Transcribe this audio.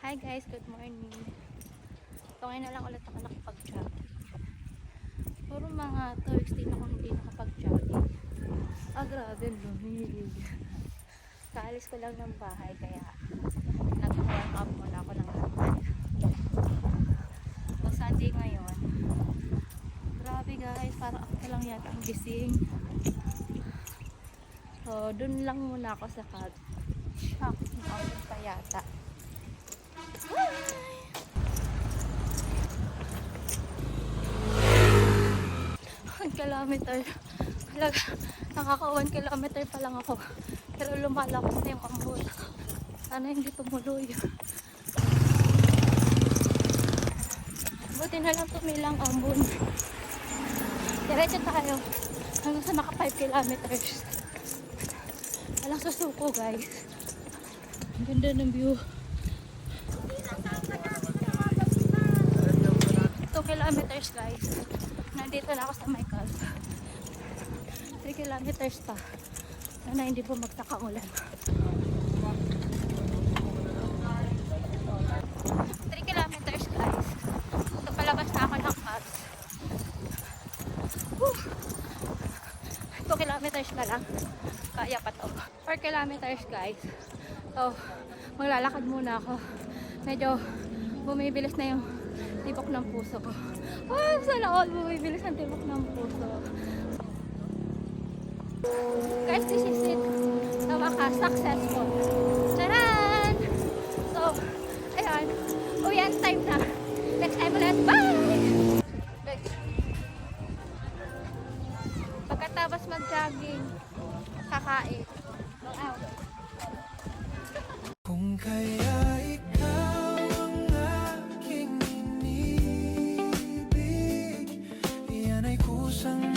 Hi guys, good morning. So ngayon na lang ulit ako nakapag-jogging. Puro mga 2 weeks din ako hindi nakapag-jogging. Grabe, lumig. Kaalis ko lang ng bahay kaya nag-warm up muna ako ng lakad. So Sunday ngayon. Grabe guys, parang ako lang yata ang gising. So dun lang muna ako sa cab. Shock, na-out pa yata. 1 kilometer. Talaga, nakaka 1 kilometer pa lang ako. Pero lumalakas na yung ambon. Sana hindi tumuloy. Buti na lang tumilang ambon. Diretso tayo. Hanggang sa maka 5 kilometers. Walang susuko guys. Ang ganda ng view. 2 kilometers guys. Nandito na ako sa my car. 3 kilometers pa. Sana hindi po magtaka ulan. 3 kilometers guys. So palabas na ako ng car. 2 kilometers na lang. Kaya pa to. 4 kilometers guys. So maglalakad muna ako. Medyo bumibilis na yung tibok ng puso ko. Sana all bumibilis ang tibok ng puso. Guys, this is it. Sa wakas, successful. Taran! So, ayun. Uwian time na. Next time ulit. Bye! Pagkatapos mag-jogging, kakain. Out. Kung kaya ikaw ang aking inibig, yan ay kusang